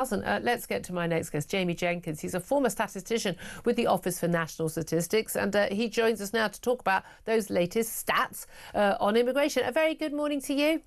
Let's get to my next guest, Jamie Jenkins. He's a former statistician with the Office for National Statistics, and he joins us now to talk about those latest stats on immigration. A very good morning to you.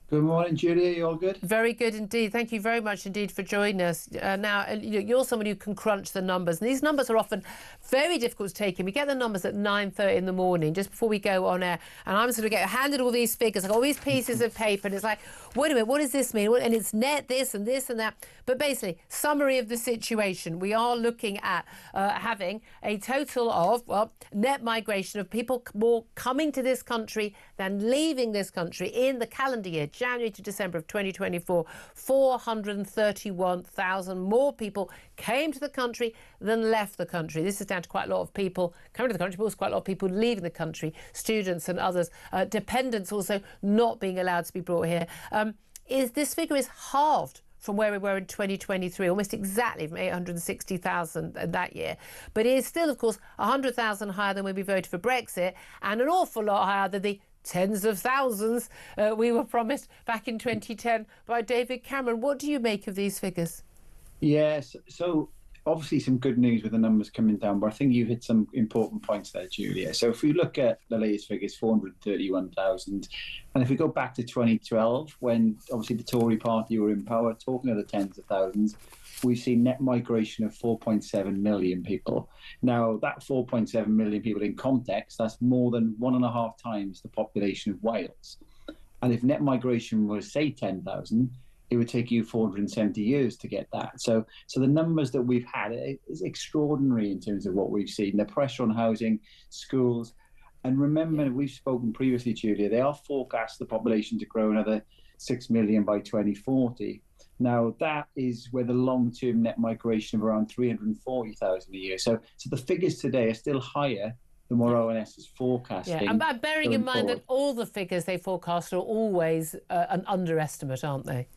Good morning, Julia. You all good? Very good indeed. Thank you very much indeed for joining us. Now, you're someone who can crunch the numbers, and these numbers are often very difficult to take in. We get the numbers at 9:30 in the morning, just before we go on air, and I'm sort of get handed all these figures, like all these pieces of paper, and it's like, wait a minute, what does this mean? And it's net this and this and that. But basically, summary of the situation, we are looking at having a total of, well, net migration of people more coming to this country than leaving this country in the calendar year, January to December of 2024, 431,000 more people came to the country than left the country. This is down to quite a lot of people coming to the country, but also quite a lot of people leaving the country, students and others, dependents also not being allowed to be brought here. This figure is halved from where we were in 2023, almost exactly from 860,000 that year. But it is still, of course, 100,000 higher than when we voted for Brexit, and an awful lot higher than the tens of thousands we were promised back in 2010 by David Cameron. What do you make of these figures? Yes, so obviously some good news with the numbers coming down, but I think you hit some important points there, Julia. So if we look at the latest figures, 431,000, and if we go back to 2012, when obviously the Tory party were in power, talking of the tens of thousands, we've seen net migration of 4.7 million people. Now, that 4.7 million people in context, that's more than 1.5 times the population of Wales. And if net migration was, say, 10,000, it would take you 470 years to get that. So the numbers that we've had is extraordinary in terms of what we've seen. The pressure on housing, schools. And remember, we've spoken previously, Julia, they are forecast the population to grow another 6 million by 2040. Now, that is with a long-term net migration of around 340,000 a year. So the figures today are still higher than what ONS is forecasting. Yeah, and bearing in mind forward. that all the figures they forecast are always an underestimate, aren't they?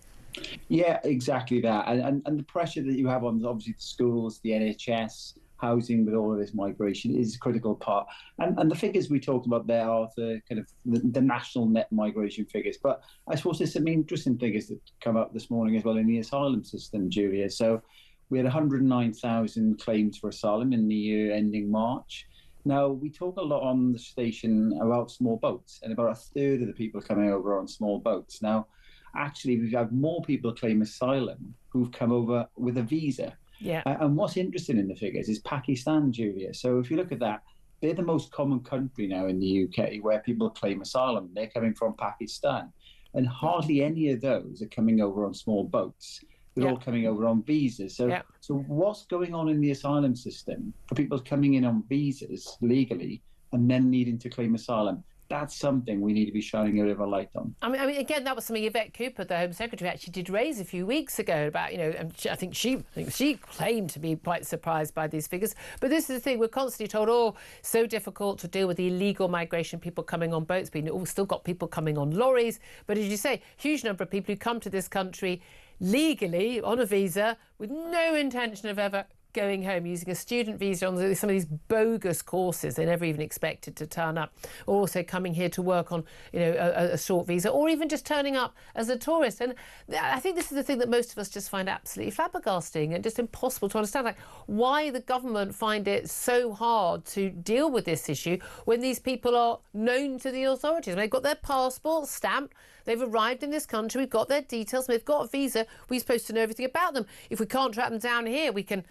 Yeah, exactly that. And the pressure that you have on, obviously, the schools, the NHS, housing with all of this migration is a critical part. And the figures we talked about there are the kind of the national net migration figures. But I suppose there's some interesting figures that come up this morning as well in the asylum system, Julia. So we had 109,000 claims for asylum in the year ending March. Now, we talk a lot on the station about small boats, and about a third of the people coming over on small boats. Now, actually, we've had more people claim asylum who've come over with a visa. Yeah. And what's interesting in the figures is Pakistan, Julia. So if you look at that, they're the most common country now in the UK where people claim asylum. They're coming from Pakistan. And hardly any of those are coming over on small boats. They're all coming over on visas. So what's going on in the asylum system for people coming in on visas legally and then needing to claim asylum? That's something we need to be shining a bit of a light on. I mean, again, that was something Yvette Cooper, the Home Secretary, actually did raise a few weeks ago about, and I think she claimed to be quite surprised by these figures. But this is the thing, we're constantly told, so difficult to deal with the illegal migration, people coming on boats, but we've still got people coming on lorries. But as you say, huge number of people who come to this country legally on a visa with no intention of ever going home, using a student visa on some of these bogus courses they never even expected to turn up, or also coming here to work on a short visa, or even just turning up as a tourist. And I think this is the thing that most of us just find absolutely flabbergasting and just impossible to understand, like why the government find it so hard to deal with this issue when these people are known to the authorities. They've got their passport stamped, they've arrived in this country, we've got their details, they've got a visa, we're supposed to know everything about them. If we can't track them down here, we can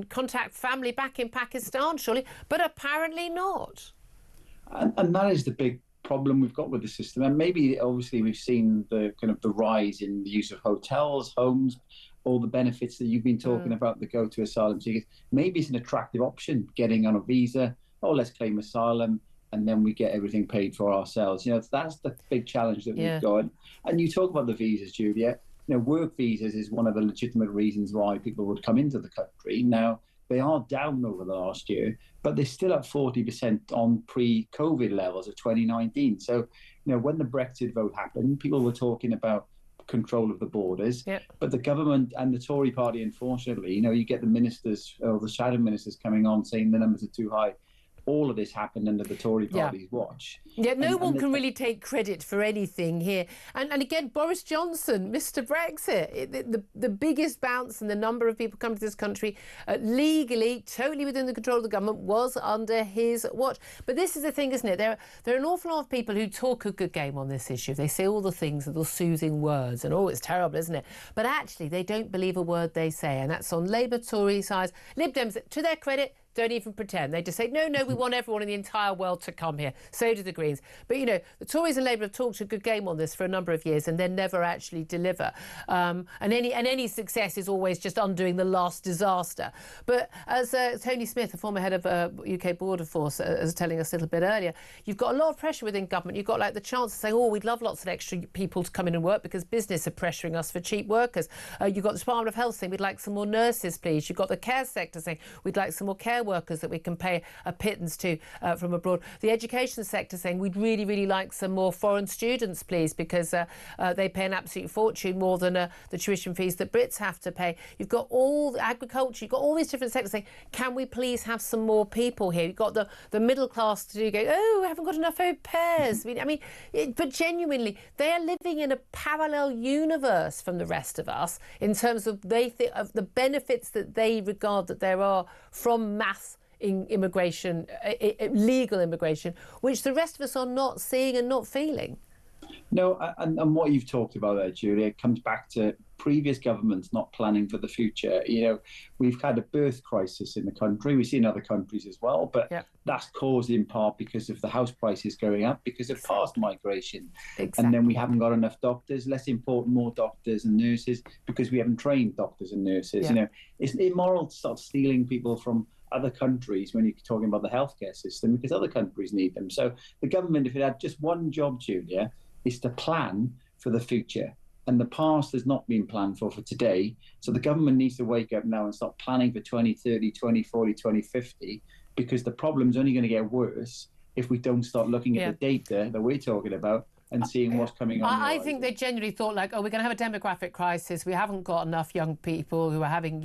contact family back in Pakistan, surely, but apparently not. And that is the big problem we've got with the system. And maybe, obviously, we've seen the kind of the rise in the use of hotels, homes, all the benefits that you've been talking about that go to asylum seekers. Maybe it's an attractive option, getting on a visa. Oh, let's claim asylum, and then we get everything paid for ourselves. That's the big challenge that we've got. And you talk about the visas, Julia. Work visas is one of the legitimate reasons why people would come into the country. Now, they are down over the last year, but they're still at 40% on pre-COVID levels of 2019. So, when the Brexit vote happened, people were talking about control of the borders. But the government and the Tory party, unfortunately, you get the ministers or the shadow ministers coming on saying the numbers are too high. all of this happened under the Tory party's watch. Yeah, no one can really take credit for anything here. And again, Boris Johnson, Mr. Brexit, the biggest bounce in the number of people coming to this country legally, totally within the control of the government, was under his watch. But this is the thing, isn't it? There are an awful lot of people who talk a good game on this issue. They say all the things, the soothing words, and it's terrible, isn't it? But actually, they don't believe a word they say. And that's on Labour, Tory sides. Lib Dems, to their credit, don't even pretend. They just say, no, we want everyone in the entire world to come here. So do the Greens. But, the Tories and Labour have talked a good game on this for a number of years and then never actually deliver. And any success is always just undoing the last disaster. But as Tony Smith, the former head of UK Border Force, was telling us a little bit earlier, you've got a lot of pressure within government. You've got like the chance of saying, we'd love lots of extra people to come in and work because business are pressuring us for cheap workers. You've got the Department of Health saying, we'd like some more nurses, please. You've got the care sector saying, we'd like some more care workers that we can pay a pittance to from abroad. The education sector saying we'd really, really like some more foreign students, please, because they pay an absolute fortune, more than the tuition fees that Brits have to pay. You've got all the agriculture, you've got all these different sectors saying, can we please have some more people here? You've got the middle class to go, we haven't got enough au pairs. But genuinely, they are living in a parallel universe from the rest of us in terms of of the benefits that they regard that there are from mass immigration, legal immigration, which the rest of us are not seeing and not feeling. No, and what you've talked about there, Julia, comes back to previous governments not planning for the future. We've had a birth crisis in the country. We see in other countries as well, but that's caused in part because of the house prices going up, because of past migration. Exactly. And then we haven't got enough doctors, less important, more doctors and nurses, because we haven't trained doctors and nurses. It's immoral to start stealing people from other countries when you're talking about the healthcare system, because other countries need them. So the government, if it had just one job, Julia, is to plan for the future. And the past has not been planned for today. So the government needs to wake up now and start planning for 2030, 2040, 2050, because the problem's only going to get worse if we don't start looking at the data that we're talking about and seeing what's coming on. I think they genuinely thought we're going to have a demographic crisis. We haven't got enough young people who are having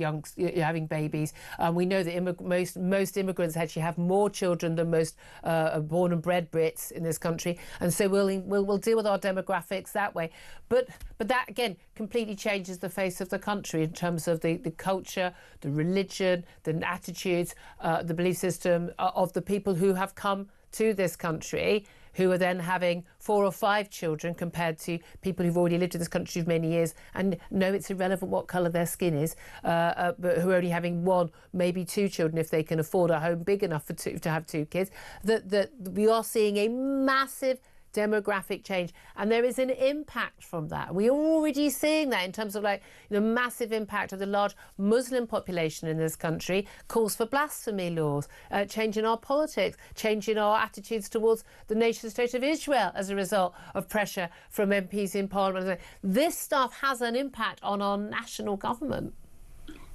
babies. We know that most immigrants actually have more children than most born and bred Brits in this country, and so we'll deal with our demographics that way. But that again completely changes the face of the country in terms of the culture, the religion, the attitudes, the belief system of the people who have come to this country, who are then having 4 or 5 children compared to people who've already lived in this country for many years. And no, it's irrelevant what colour their skin is, but who are only having 1, maybe 2 children if they can afford a home big enough to have 2 kids. That we are seeing a massive demographic change, and there is an impact from that. We're already seeing that in terms of the massive impact of the large Muslim population in this country, calls for blasphemy laws, change in our politics, change in our attitudes towards the nation state of Israel as a result of pressure from MPs in Parliament. This stuff has an impact on our national government.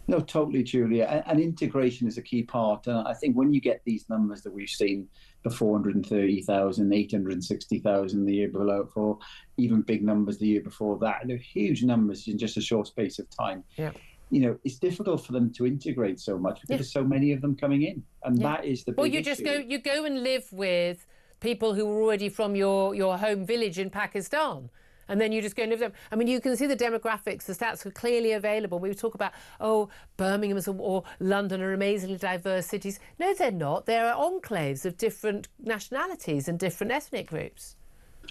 No, totally, Julia. And integration is a key part. And I think when you get these numbers that we've seen, the 430,000, 860,000 the year below, even big numbers the year before that, they're huge numbers in just a short space of time. Yeah. It's difficult for them to integrate so much because there's so many of them coming in. And that is the big issue. You go and live with people who are already from your home village in Pakistan. And then you just go and live them. I mean, you can see the demographics, the stats are clearly available. We talk about, Birmingham or London are amazingly diverse cities. No, they're not. There are enclaves of different nationalities and different ethnic groups.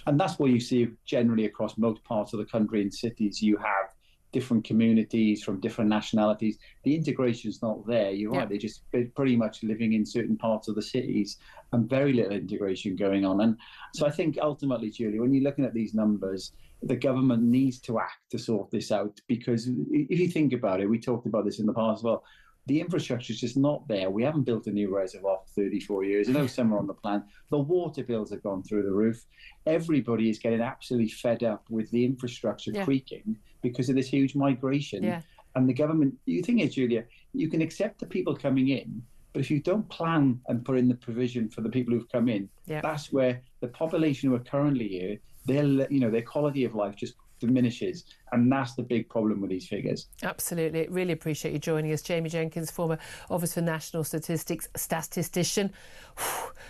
And that's what you see generally across most parts of the country in cities. You have different communities from different nationalities. The integration's not there. You're right. They're just pretty much living in certain parts of the cities and very little integration going on. And so I think ultimately, Julie, when you're looking at these numbers, the government needs to act to sort this out, because if you think about it, we talked about this in the past as well, the infrastructure is just not there. We haven't built a new reservoir for 34 years. I know some are on the plan. The water bills have gone through the roof. Everybody is getting absolutely fed up with the infrastructure creaking because of this huge migration. Yeah. And the government, the thing is, Julia, you can accept the people coming in, but if you don't plan and put in the provision for the people who've come in, that's where the population who are currently here, their quality of life just diminishes, and that's the big problem with these figures. Absolutely. Really appreciate you joining us. Jamie Jenkins, former Office for National Statistics statistician.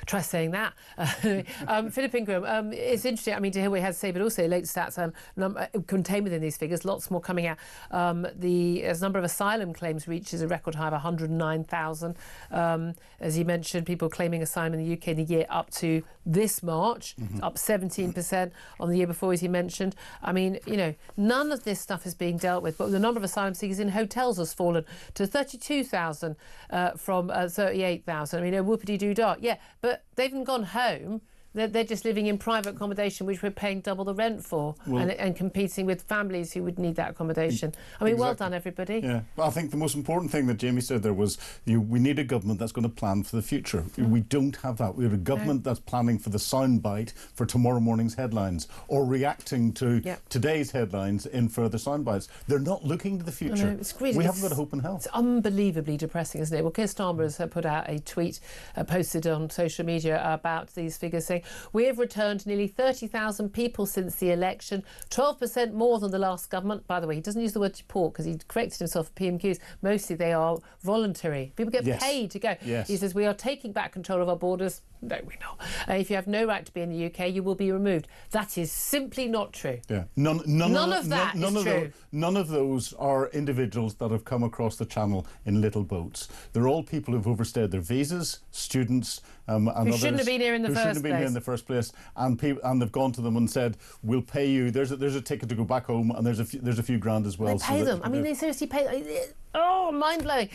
Try saying that. Philip Ingram, it's interesting, I mean, to hear what he has to say, but also late stats contained within these figures, lots more coming out. The number of asylum claims reaches a record high of 109,000. As he mentioned, people claiming asylum in the UK in the year up to this March, up 17% on the year before, as he mentioned. I mean, you know, none of this stuff is being dealt with, but the number of asylum seekers in hotels has fallen to 32,000 from 38,000. I mean, whoopity-doo-dah. Yeah, but they haven't gone home. They're just living in private accommodation, which we're paying double the rent for, and competing with families who would need that accommodation. I mean, well done, everybody. Yeah, well, I think the most important thing that Jamie said there was we need a government that's going to plan for the future. We don't have that. We have a government that's planning for the soundbite for tomorrow morning's headlines, or reacting to today's headlines in further soundbites. They're not looking to the future. We haven't got hope in hell. It's unbelievably depressing, isn't it? Well, Keir Starmer has put out a tweet posted on social media about these figures, saying, "We have returned nearly 30,000 people since the election, 12% more than the last government." By the way, he doesn't use the word deport because he corrected himself for PMQs. Mostly they are voluntary. People get paid to go. He says, "We are taking back control of our borders." No, we're not. If you have no right to be in the UK, you will be removed. That is simply not true. Yeah. None of that is true. None of those are individuals that have come across the channel in little boats. They're all people who've overstayed their visas, students, and who shouldn't have been here in the first place. And they've gone to them and said, "We'll pay you. There's a ticket to go back home, and there's a few grand as well." They pay them. I mean, they seriously pay them. Oh, mind-blowing.